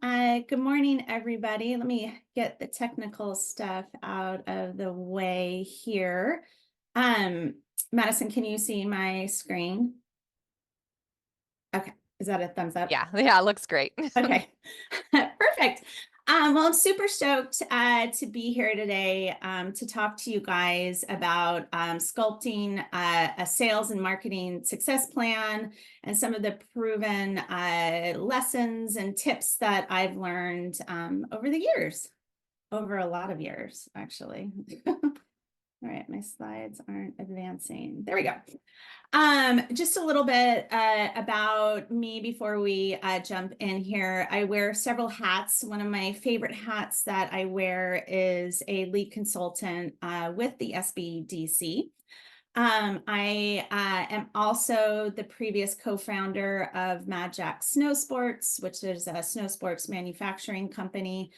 Good morning, everybody. Let me get the technical stuff out of the way here. Madison, can you see my screen? Okay. Is that a thumbs up? Yeah, it looks great. Okay, perfect. Well, I'm super stoked to be here today to talk to you guys about sculpting a sales and marketing success plan and some of the proven lessons and tips that I've learned over the years, over a lot of years, actually. All right, my slides aren't advancing. There we go. Just a little bit about me before we jump in here. I wear several hats. One of my favorite hats that I wear is a lead consultant with the SBDC. I am also the previous co-founder of Mad Jack Snowsports, which is a snow sports manufacturing company.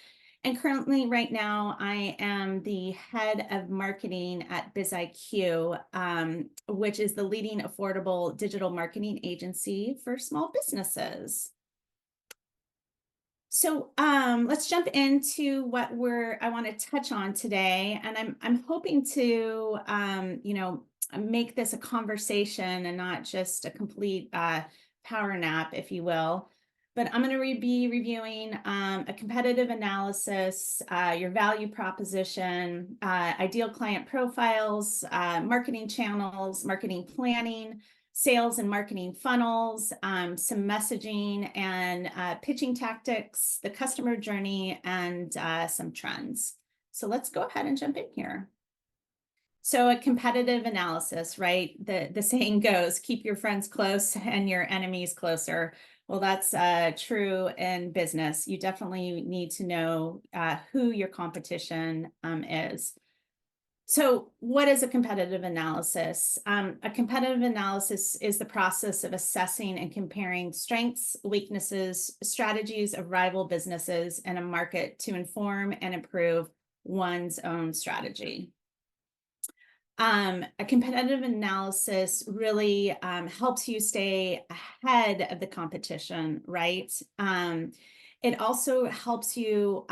And currently, right now, I am the head of marketing at BizIQ, which is the leading affordable digital marketing agency for small businesses. So let's jump into what I want to touch on today, and I'm hoping to make this a conversation and not just a complete power nap, if you will. But I'm going to be reviewing a competitive analysis, your value proposition, ideal client profiles, marketing channels, marketing planning, sales and marketing funnels, some messaging and pitching tactics, the customer journey, and some trends. So let's go ahead and jump in here. So a competitive analysis, right? The saying goes, keep your friends close and your enemies closer. Well, that's true in business. You definitely need to know who your competition is. So what is a competitive analysis? A competitive analysis is the process of assessing and comparing strengths, weaknesses, strategies of rival businesses in a market to inform and improve one's own strategy. A competitive analysis really helps you stay ahead of the competition, right? It also helps you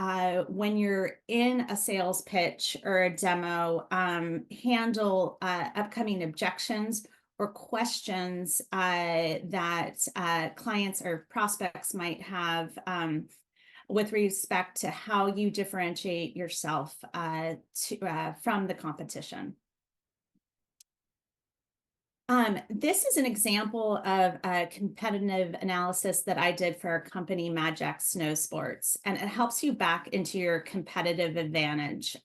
when you're in a sales pitch or a demo, handle upcoming objections or questions that clients or prospects might have with respect to how you differentiate yourself from the competition. This is an example of a competitive analysis that I did for our company, Mad Jack Snowsports, and it helps you back into your competitive advantage,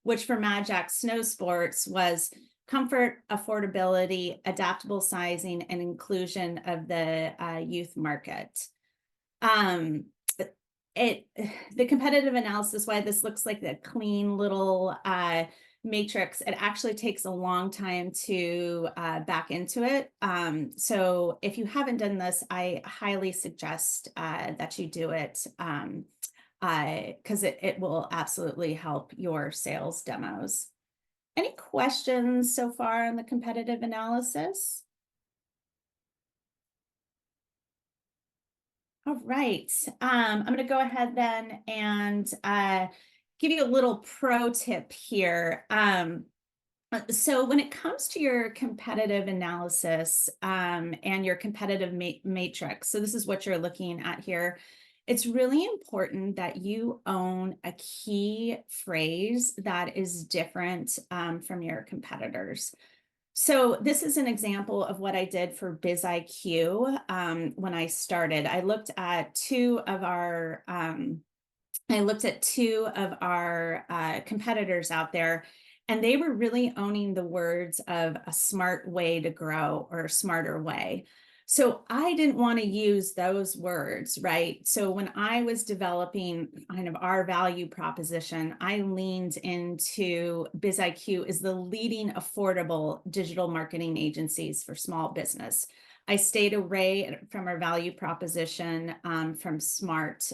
which for Mad Jack Snowsports was comfort, affordability, adaptable sizing, and inclusion of the youth market. The competitive analysis, why this looks like a clean little matrix, it actually takes a long time to back into it. So if you haven't done this, I highly suggest that you do it because it will absolutely help your sales demos. Any questions so far on the competitive analysis? All right, I'm going to go ahead then and give you a little pro tip here. So when it comes to your competitive analysis and your competitive matrix, so this is what you're looking at here, it's really important that you own a key phrase that is different from your competitors. So this is an example of what I did for BizIQ when I started. I looked at two of our competitors out there, and they were really owning the words of a smart way to grow or a smarter way. So I didn't want to use those words, right? So when I was developing kind of our value proposition, I leaned into BizIQ as the leading affordable digital marketing agencies for small business. I stayed away from our value proposition from smarter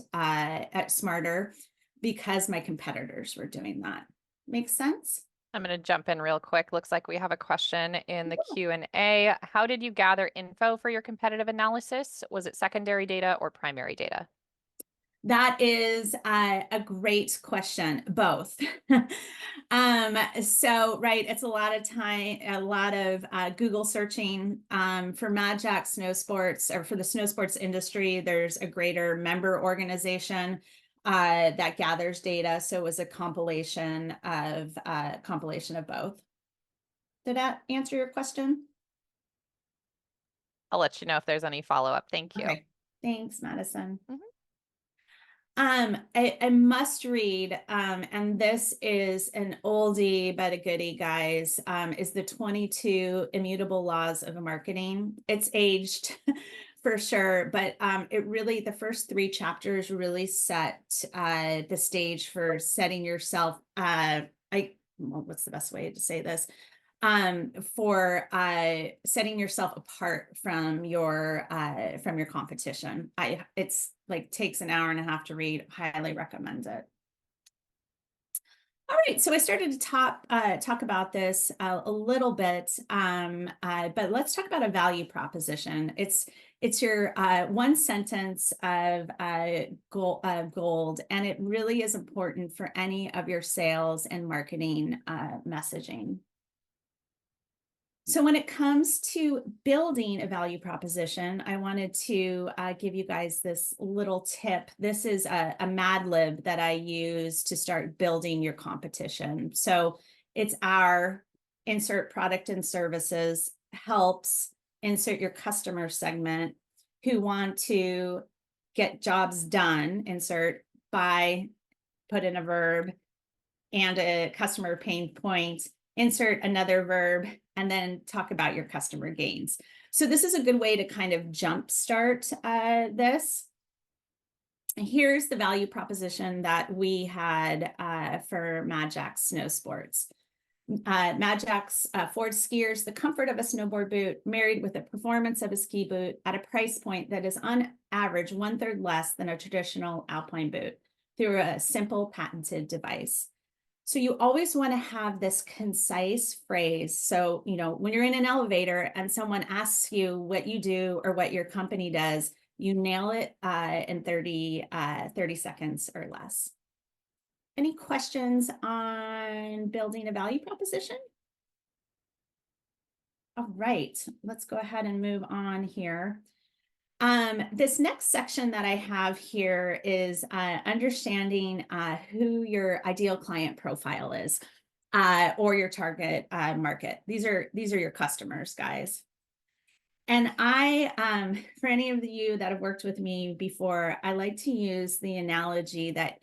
because my competitors were doing that. Make sense? I'm going to jump in real quick. Looks like we have a question in the Q&A. How did you gather info for your competitive analysis? Was it secondary data or primary data? That is a great question, both. So, right, it's a lot of time, a lot of Google searching for Mad Jack Snowsports, or for the snowsports industry. There's a greater member organization that gathers data. So it was a compilation of both. Did that answer your question? I'll let you know if there's any follow-up. Thank you. Okay. Thanks, Madison. Mhm. A must read, and this is an oldie but a goodie, guys, is the 22 Immutable Laws of Marketing. It's aged for sure, but it really, the first 3 chapters really set the stage for setting yourself, well, what's the best way to say this? For setting yourself apart from your competition. It's like takes an hour and a half to read. Highly recommend it. All right, so I started to talk about this a little bit, but let's talk about a value proposition. It's your one sentence of gold, and it really is important for any of your sales and marketing messaging. So when it comes to building a value proposition, I wanted to give you guys this little tip. This is a Mad Lib that I use to start building your competition. So it's our insert product and services, helps, insert your customer segment, who want to get jobs done, insert, by, put in a verb, and a customer pain point, insert another verb, and then talk about your customer gains. So this is a good way to kind of jumpstart this. Here's the value proposition that we had for Mad Jack Snowsports. Mad Jack's Ford skiers, the comfort of a snowboard boot married with the performance of a ski boot at a price point that is on average 1/3 less than a traditional alpine boot through a simple patented device. So you always want to have this concise phrase. So, when you're in an elevator and someone asks you what you do or what your company does, you nail it in 30 seconds or less. Any questions on building a value proposition? All right, let's go ahead and move on here. This next section that I have here is understanding who your ideal client profile is, or your target market. These are your customers, guys. And for any of you that have worked with me before, I like to use the analogy that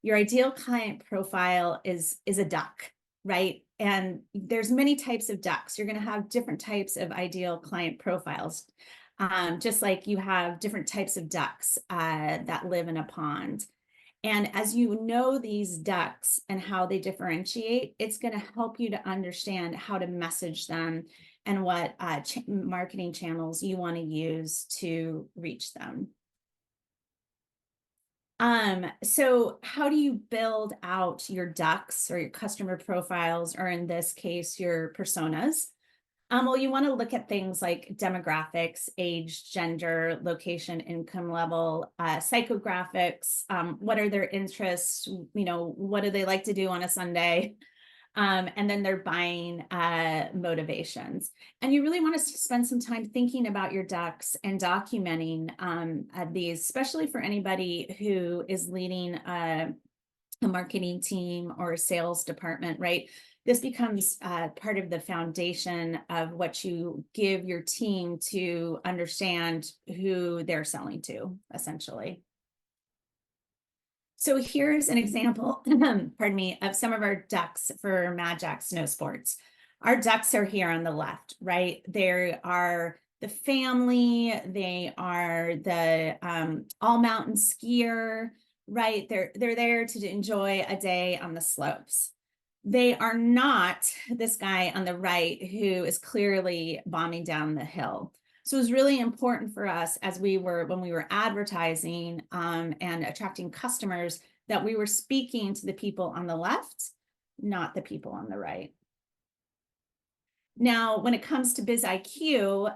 your ideal client profile is a duck, right? And there's many types of ducks. You're going to have different types of ideal client profiles. Just like you have different types of ducks that live in a pond. And as you know these ducks and how they differentiate, it's going to help you to understand how to message them and what marketing channels you want to use to reach them. So how do you build out your ducks or your customer profiles, or in this case, your personas? Well, you want to look at things like demographics, age, gender, location, income level, psychographics. What are their interests? What do they like to do on a Sunday? And then their buying motivations. And you really want to spend some time thinking about your ducks and documenting these, especially for anybody who is leading a marketing team or a sales department, right? This becomes part of the foundation of what you give your team to understand who they're selling to, essentially. So here's an example, pardon me, of some of our ducks for Mad Jack Snowsports. Our ducks are here on the left, right? They are the family, they are the all mountain skier, right? They're there to enjoy a day on the slopes. They are not this guy on the right who is clearly bombing down the hill. So it was really important for us when we were advertising and attracting customers, that we were speaking to the people on the left, not the people on the right. Now, when it comes to BizIQ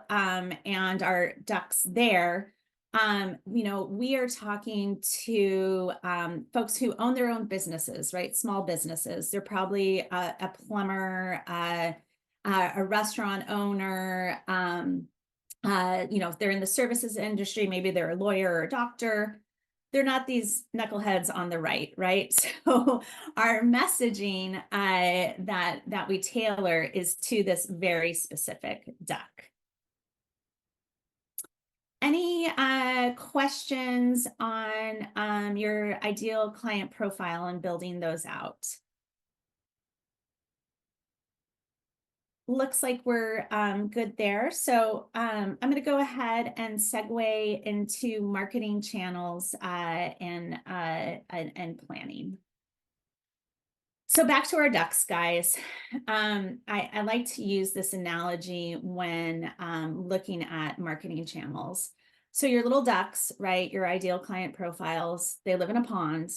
and our ducks there, We are talking to folks who own their own businesses, right? Small businesses. They're probably a plumber, a restaurant owner. If they're in the services industry, maybe they're a lawyer or a doctor. They're not these knuckleheads on the right, right? So our messaging that we tailor is to this very specific duck. Any questions on your ideal client profile and building those out? Looks like we're good there. So I'm going to go ahead and segue into marketing channels and planning. So back to our ducks, guys. I like to use this analogy when looking at marketing channels. So your little ducks, right? Your ideal client profiles, they live in a pond,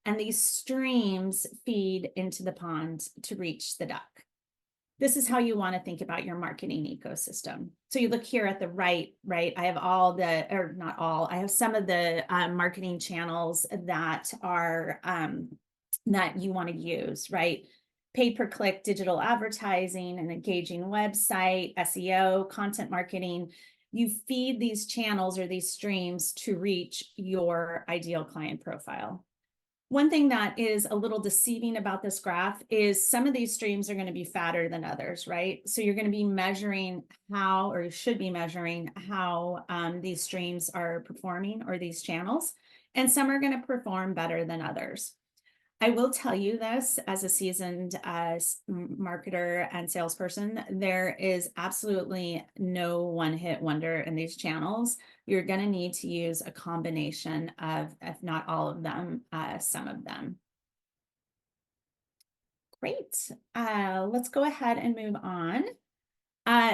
and these streams feed into the pond to reach the duck. This is how you want to think about your marketing ecosystem. So you look here at the right? I have all the, or not all, I have some of the marketing channels that are that you want to use, right? Paid per click, digital advertising, an engaging website, SEO, content marketing. You feed these channels or these streams to reach your ideal client profile. One thing that is a little deceiving about this graph is some of these streams are going to be fatter than others, right? So you're going to be measuring how, or you should be measuring how these streams are performing, or these channels, and some are going to perform better than others. I will tell you this as a seasoned marketer and salesperson, there is absolutely no one-hit wonder in these channels. You're going to need to use a combination of, if not all of them, some of them. Great. Let's go ahead and move on.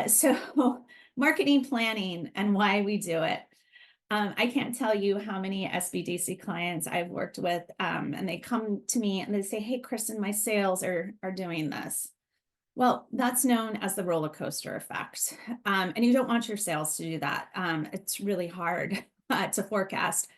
So marketing planning and why we do it. I can't tell you how many SBDC clients I've worked with, and they come to me and they say, hey, Kristin, my sales are doing this. Well, that's known as the roller coaster effect. And you don't want your sales to do that. It's really hard to forecast.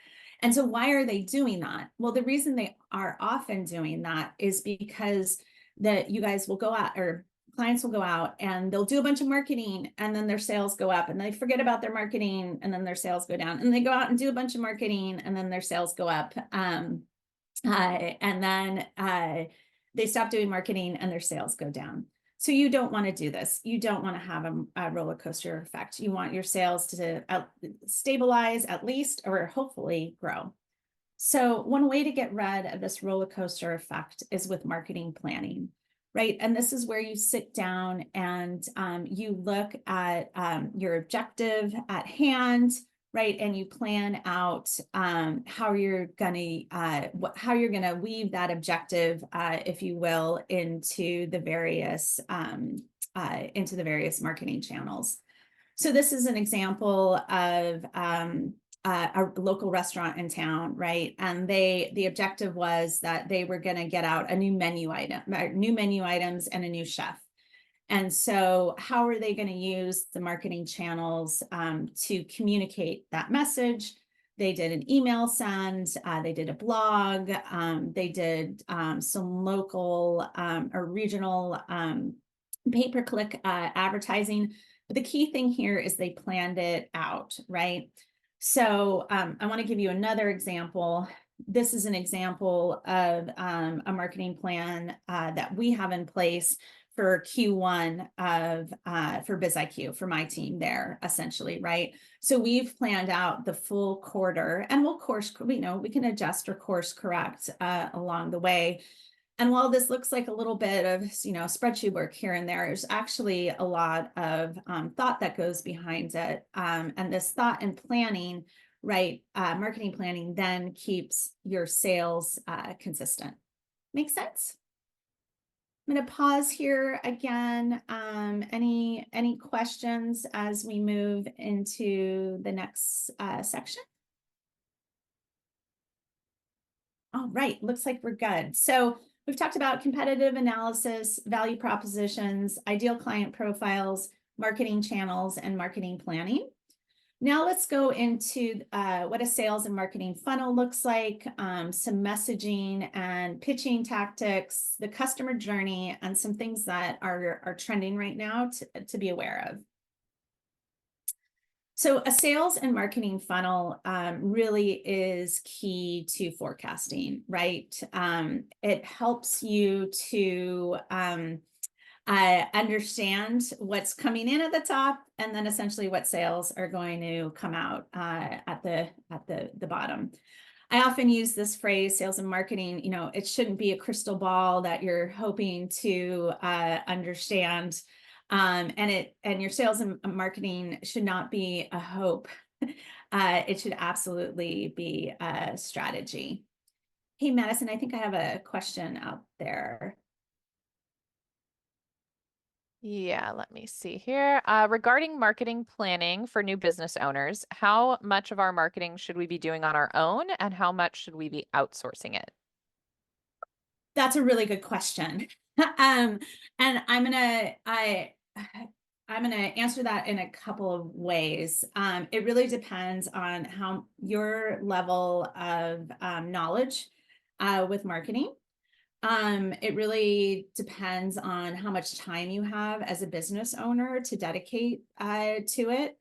And so why are they doing that? Well, the reason they are often doing that is because you guys will go out, or clients will go out and they'll do a bunch of marketing, and then their sales go up, and they forget about their marketing, and then their sales go down, and they go out and do a bunch of marketing, and then their sales go up. And then they stop doing marketing and their sales go down. So you don't want to do this. You don't want to have a roller coaster effect. You want your sales to stabilize at least, or hopefully grow. So one way to get rid of this roller coaster effect is with marketing planning, right? And this is where you sit down and you look at your objective at hand, right? And you plan out how you're gonna weave that objective, if you will, into the various marketing channels. So this is an example of a local restaurant in town, right? And the objective was that they were going to get out a new menu items and a new chef. And so how are they going to use the marketing channels to communicate that message? They did an email send, they did a blog, they did some local or regional pay-per-click advertising. But the key thing here is they planned it out, right? So I want to give you another example. This is an example of a marketing plan that we have in place for Q1 for BizIQ, for my team there, essentially, right? So we've planned out the full quarter, and we can adjust or course correct along the way. And while this looks like a little bit of, spreadsheet work here and there, there's actually a lot of thought that goes behind it. And this thought and planning, right, marketing planning then keeps your sales consistent. Make sense? I'm going to pause here again. Any questions as we move into the next section? All right, looks like we're good. So we've talked about competitive analysis, value propositions, ideal client profiles, marketing channels, and marketing planning. Now let's go into what a sales and marketing funnel looks like, some messaging and pitching tactics, the customer journey, and some things that are trending right now to be aware of. So a sales and marketing funnel really is key to forecasting, right? It helps you to understand what's coming in at the top, and then essentially what sales are going to come out at the bottom. I often use this phrase, sales and marketing. It shouldn't be a crystal ball that you're hoping to understand. And your sales and marketing should not be a hope. It should absolutely be a strategy. Hey, Madison, I think I have a question out there. Yeah, let me see here. Regarding marketing planning for new business owners, how much of our marketing should we be doing on our own and how much should we be outsourcing it? That's a really good question. And I'm gonna answer that in a couple of ways. It really depends on how your level of knowledge with marketing. It really depends on how much time you have as a business owner to dedicate to it.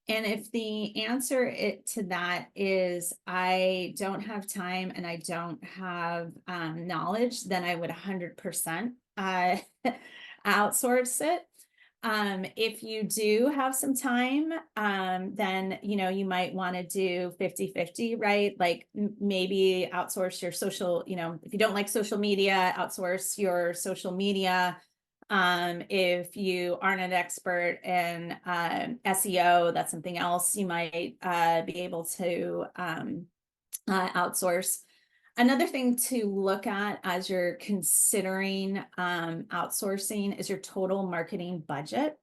And if the answer to that is I don't have time and I don't have knowledge, then I would 100% outsource it. If you do have some time, then, you might want to do 50-50, right? Like maybe outsource your social, if you don't like social media, outsource your social media. If you aren't an expert in SEO, that's something else you might be able to outsource. Another thing to look at as you're considering outsourcing is your total marketing budget.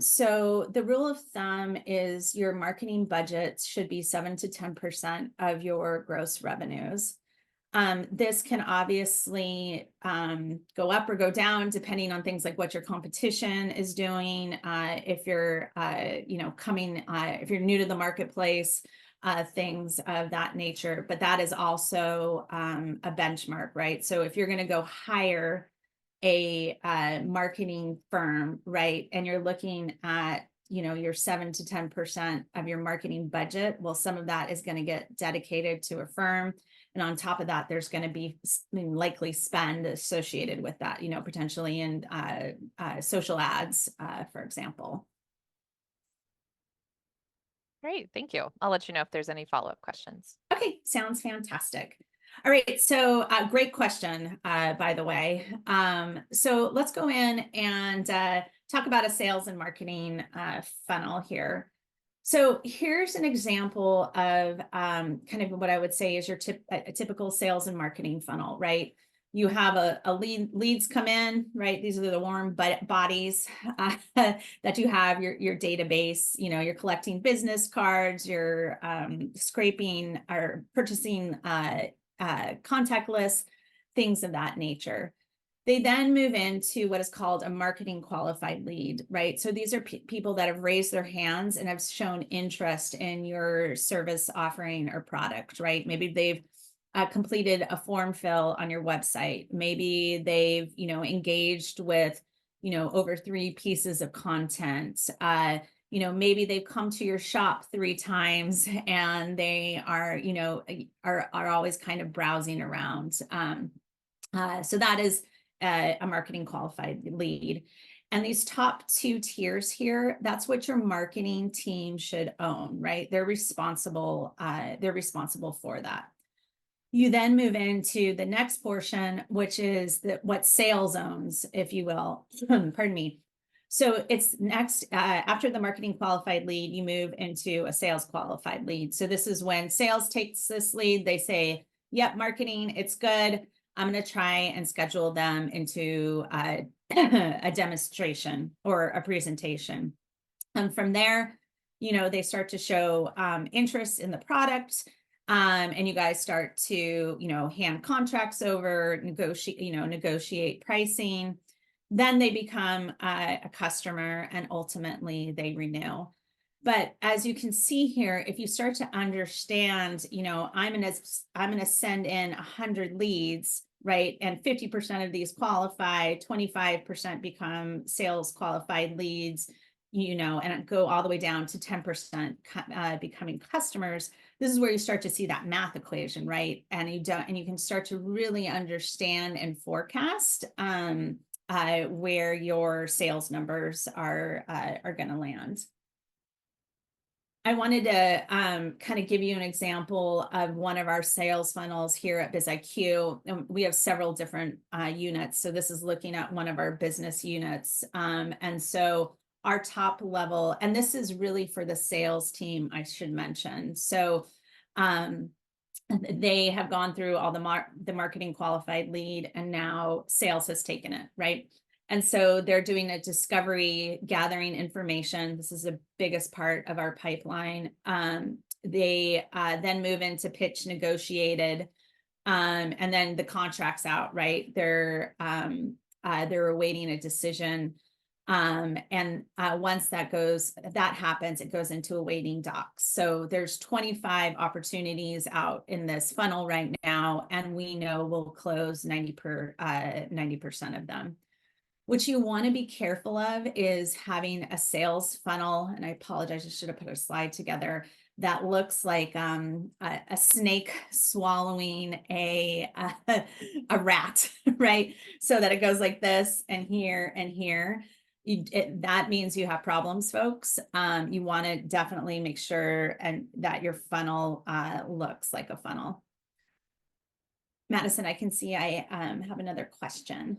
So the rule of thumb is your marketing budget should be 7 to 10% of your gross revenues. This can obviously go up or go down depending on things like what your competition is doing. If you're, if you're new to the marketplace, things of that nature. But that is also a benchmark, right? So if you're going to go hire a marketing firm, right, and you're looking at your 7 to 10% of your marketing budget, well, some of that is going to get dedicated to a firm. And on top of that, there's going to be likely spend associated with that, potentially in social ads, for example. Great, thank you. I'll let you know if there's any follow-up questions. Okay, sounds fantastic. All right, so great question, by the way. So let's go in and talk about a sales and marketing funnel here. So here's an example of kind of what I would say is your a typical sales and marketing funnel, right? You have a leads come in, right? These are the warm bodies that you have, your database, you're collecting business cards, you're scraping or purchasing contact lists, things of that nature. They then move into what is called a marketing qualified lead, right? So these are people that have raised their hands and have shown interest in your service offering or product, right? Maybe they've completed a form fill on your website. Maybe they've, engaged with, over 3 pieces of content. Maybe they've come to your shop 3 times and they are, are always kind of browsing around. So that is a marketing qualified lead. And these top 2 tiers here, that's what your marketing team should own, right? They're responsible for that. You then move into the next portion, which is what sales owns, if you will. Pardon me. So it's next, after the marketing qualified lead, you move into a sales qualified lead. So this is when sales takes this lead, they say, yep, marketing, it's good. I'm going to try and schedule them into a demonstration or a presentation. And from there, they start to show interest in the product. And you guys start to, hand contracts over, negotiate pricing. Then they become a customer and ultimately they renew. But as you can see here, if you start to understand, you know, I'm gonna send in 100 leads, right? And 50% of these qualify, 25% become sales qualified leads, you know, and go all the way down to 10% becoming customers. This is where you start to see that math equation, right? And you can start to really understand and forecast where your sales numbers are going to land. I wanted to kind of give you an example of one of our sales funnels here at BizIQ. We have several different units. So this is looking at one of our business units. And so our top level, and this is really for the sales team, I should mention. So they have gone through all the marketing qualified lead, and now sales has taken it, right? And so they're doing a discovery, gathering information. This is the biggest part of our pipeline. They then move into pitch negotiated, and then the contract's out, right? They're awaiting a decision. And once that happens, it goes into a waiting docs. So there's 25 opportunities out in this funnel right now, and we know we'll close 90% of them. What you want to be careful of is having a sales funnel, and I apologize, I should have put a slide together that looks like a snake swallowing a rat, right? So that it goes like this and here and here. That means you have problems, folks. You want to definitely make sure that your funnel looks like a funnel. Madison, I can see I have another question.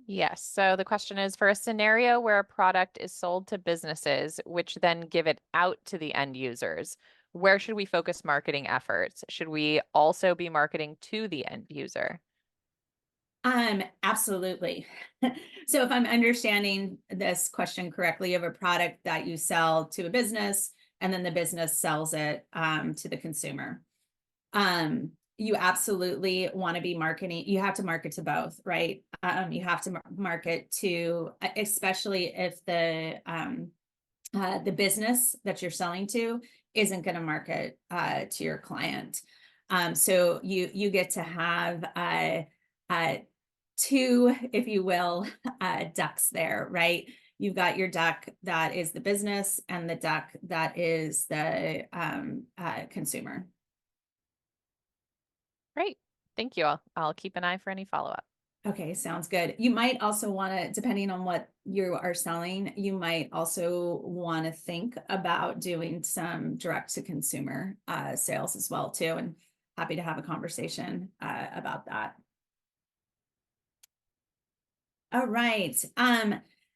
Yes. So the question is, for a scenario where a product is sold to businesses, which then give it out to the end users, where should we focus marketing efforts? Should we also be marketing to the end user? Absolutely. So if I'm understanding this question correctly, you have a product that you sell to a business, and then the business sells it to the consumer. You absolutely want to be marketing. You have to market to both, right? You have to market to, especially if the business that you're selling to isn't going to market to your client. So you get to have two, if you will, ducks there, right? You've got your duck that is the business, and the duck that is the consumer. Great. Thank you. I'll keep an eye for any follow-up. Okay, sounds good. You might also want to, depending on what you are selling, you might also want to think about doing some direct to consumer sales as well too, and happy to have a conversation about that. All right.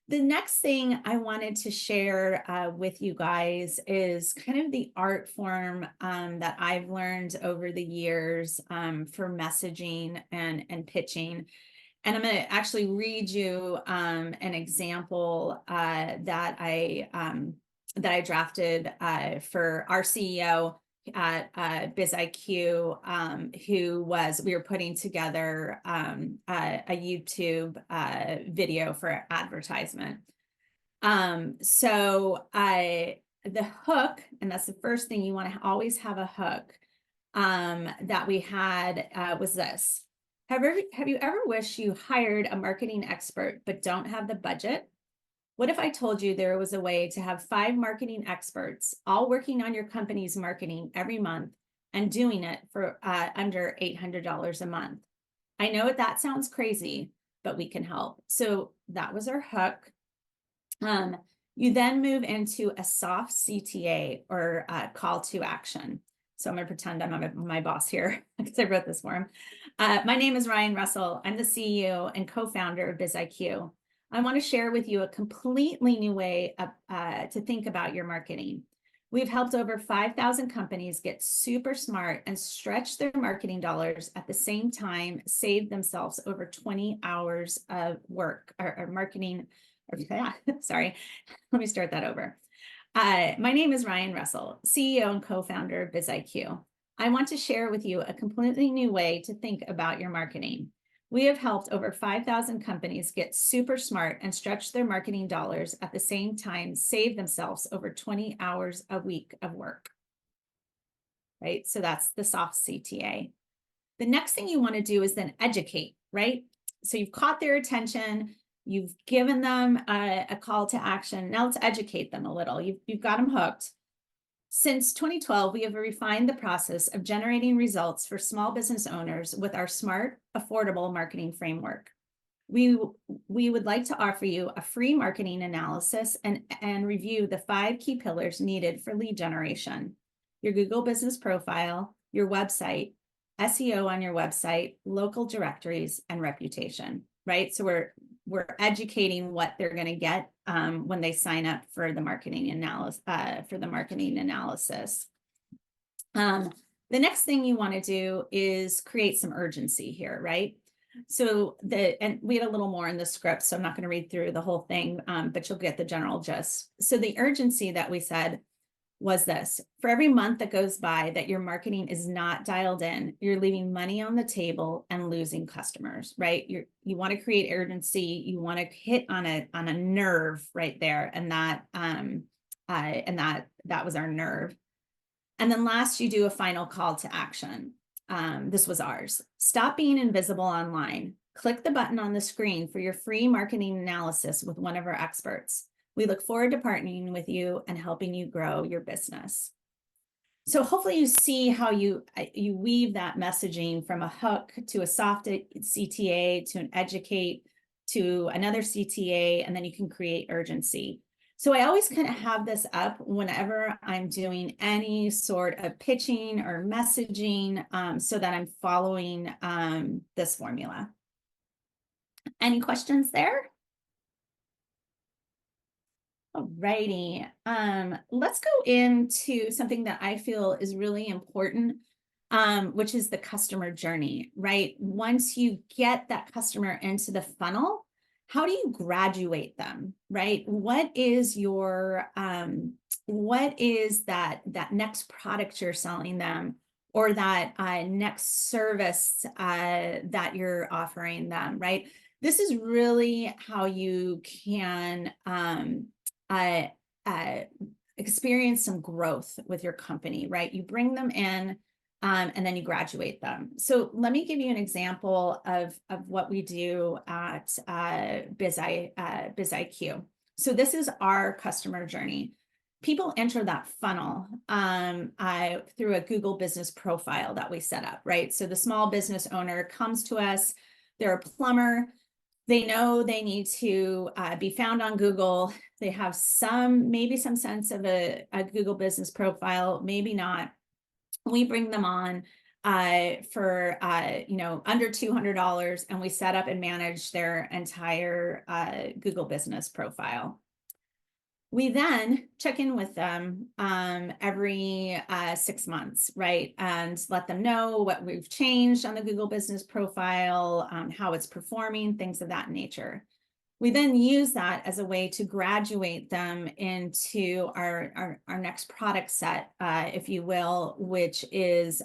The next thing I wanted to share with you guys is kind of the art form that I've learned over the years for messaging and pitching. And I'm going to actually read you an example that I drafted for our CEO at BizIQ, we were putting together a YouTube video for advertisement. So the hook, and that's the first thing, you want to always have a hook that we had was this. Have you ever wished you hired a marketing expert but don't have the budget? What if I told you there was a way to have 5 marketing experts all working on your company's marketing every month and doing it for under $800 a month? I know that sounds crazy, but we can help. So that was our hook. You then move into a soft CTA, or call to action. So I'm going to pretend I'm my boss here because I wrote this for him. My name is Ryan Russell. I'm the CEO and co-founder of BizIQ. I want to share with you a completely new way to think about your marketing. We've helped over 5,000 companies get super smart and stretch their marketing dollars at the same time, save themselves over 20 hours of work or marketing. Sorry, let me start that over. My name is Ryan Russell, CEO and co-founder of BizIQ. I want to share with you a completely new way to think about your marketing. We have helped over 5,000 companies get super smart and stretch their marketing dollars at the same time, save themselves over 20 hours a week of work. Right? So that's the soft CTA. The next thing you want to do is then educate, right? So you've caught their attention, you've given them a call to action. Now let's educate them a little. You've got them hooked. Since 2012, we have refined the process of generating results for small business owners with our smart, affordable marketing framework. We would like to offer you a free marketing analysis and review the 5 key pillars needed for lead generation: your Google business profile, your website, SEO on your website, local directories, and reputation, right? So we're educating what they're going to get when they sign up for the marketing analysis. The next thing you want to do is create some urgency here, right? So and we had a little more in the script, so I'm not going to read through the whole thing, but you'll get the general gist. So the urgency that we said was this: for every month that goes by that your marketing is not dialed in, you're leaving money on the table and losing customers, right? You want to create urgency, you want to hit on a nerve right there, and that was our nerve. And then last, you do a final call to action. This was ours: stop being invisible online. Click the button on the screen for your free marketing analysis with one of our experts. We look forward to partnering with you and helping you grow your business. So hopefully you see how you weave that messaging from a hook to a soft CTA to an educate to another CTA, and then you can create urgency. So I always kind of have this up whenever I'm doing any sort of pitching or messaging, so that I'm following this formula. Any questions there? Alrighty, let's go into something that I feel is really important, which is the customer journey, right? Once you get that customer into the funnel, how do you graduate them, right? What is that next product you're selling them, or that next service that you're offering them, right? This is really how you can experience some growth with your company, right? You bring them in, and then you graduate them. So let me give you an example of what we do at BizIQ. So this is our customer journey. People enter that funnel through a Google business profile that we set up, right? So the small business owner comes to us, they're a plumber, they know they need to be found on Google. They have maybe some sense of a Google business profile, maybe not. We bring them on for under $200, and we set up and manage their entire Google business profile. We then check in with them every 6 months, right? And let them know what we've changed on the Google business profile, how it's performing, things of that nature. We then use that as a way to graduate them into our next product set, if you will, which is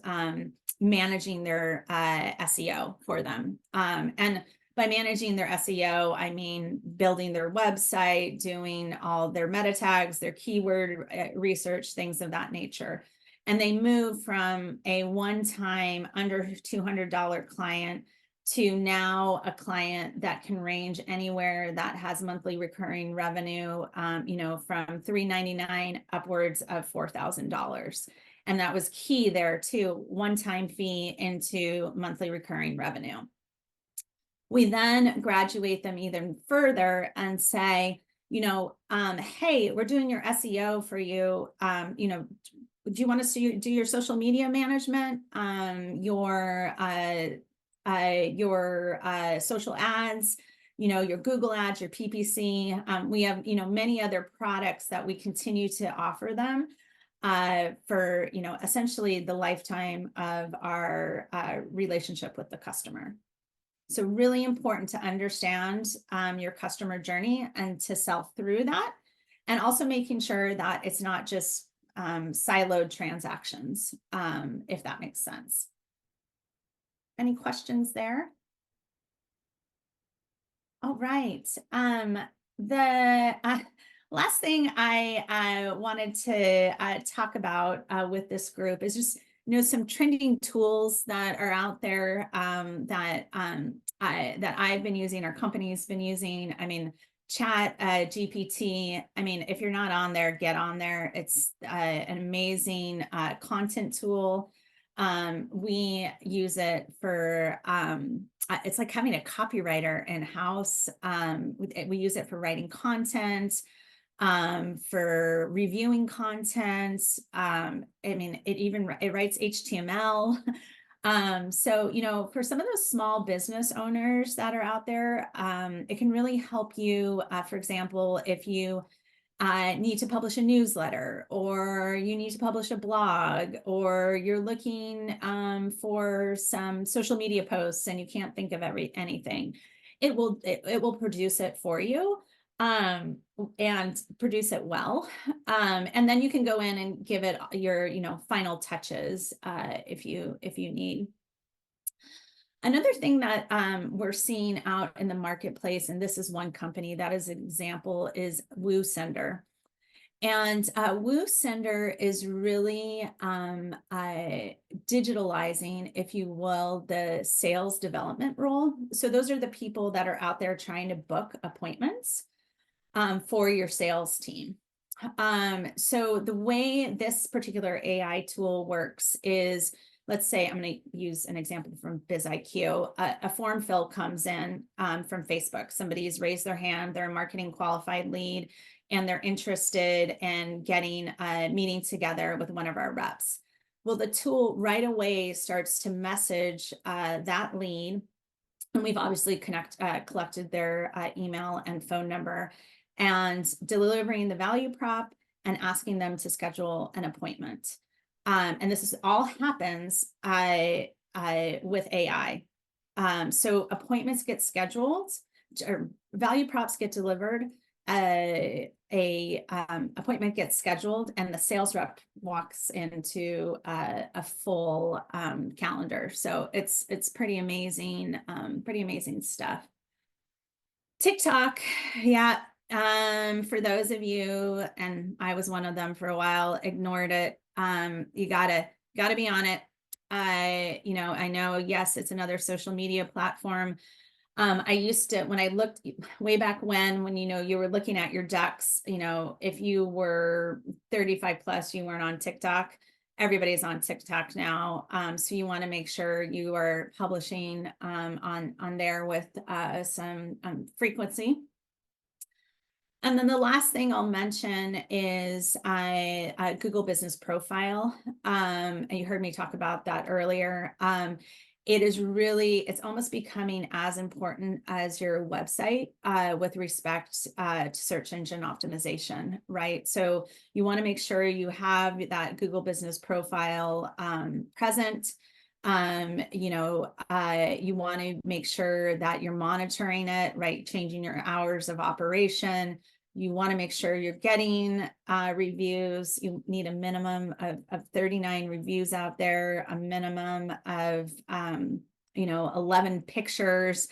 managing their SEO for them. And by managing their SEO, I mean building their website, doing all their meta tags, their keyword research, things of that nature. And they move from a one-time under $200 client to now a client that can range anywhere, that has monthly recurring revenue, from $399 upwards of $4,000. And that was key there too: one-time fee into monthly recurring revenue. We then graduate them even further and say, hey, we're doing your SEO for you. Do you want us to do your social media management, your social ads, your Google ads, your PPC? We have, many other products that we continue to offer them for, essentially the lifetime of our relationship with the customer. So really important to understand your customer journey and to sell through that, and also making sure that it's not just siloed transactions, if that makes sense. Any questions there? All right. The last thing I wanted to talk about with this group is just some trending tools that are out there that I've been using, our company's been using. I mean, Chat GPT. I mean, if you're not on there, get on there. It's an amazing content tool. We use it for it's like having a copywriter in-house. We use it for writing content, for reviewing content. I mean, it writes HTML. So, for some of those small business owners that are out there, it can really help you. For example, if you need to publish a newsletter, or you need to publish a blog, or you're looking for some social media posts and you can't think of anything, it will produce it for you, and produce it well, and then you can go in and give it your final touches if you need. Another thing that we're seeing out in the marketplace, and this is one company that is an example, is WooSender. And WooSender is really digitalizing, if you will, the sales development role. So those are the people that are out there trying to book appointments for your sales team. So the way this particular AI tool works is, let's say I'm going to use an example from BizIQ. A form fill comes in from Facebook. Somebody's raised their hand, they're a marketing qualified lead, and they're interested in getting a meeting together with one of our reps. Well, the tool right away starts to message that lead, and we've obviously collected their email and phone number, and delivering the value prop and asking them to schedule an appointment. And this all happens with AI. So appointments get scheduled, or value props get delivered, appointment gets scheduled, and the sales rep walks into a full calendar. So it's pretty amazing stuff. TikTok, yeah. For those of you, and I was one of them for a while, ignored it. You gotta be on it. I know, yes, it's another social media platform. I used to, when I looked way back when you were looking at your ducks, if you were 35 plus, you weren't on TikTok. Everybody's on TikTok now. So you want to make sure you are publishing on there with some frequency. And then the last thing I'll mention is Google Business Profile. And you heard me talk about that earlier. It's almost becoming as important as your website with respect to search engine optimization, right? So you want to make sure you have that Google Business Profile present. You want to make sure that you're monitoring it, right? Changing your hours of operation. You want to make sure you're getting reviews. You need a minimum of 39 reviews out there, a minimum of 11 pictures,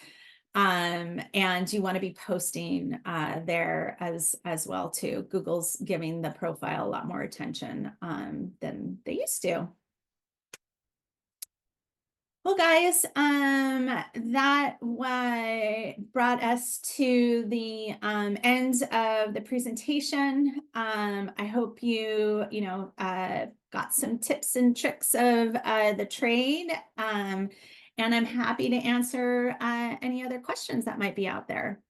and you want to be posting there as well too. Google's giving the profile a lot more attention than they used to. Well, guys, that brought us to the end of the presentation. I hope you got some tips and tricks of the trade, and I'm happy to answer any other questions that might be out there.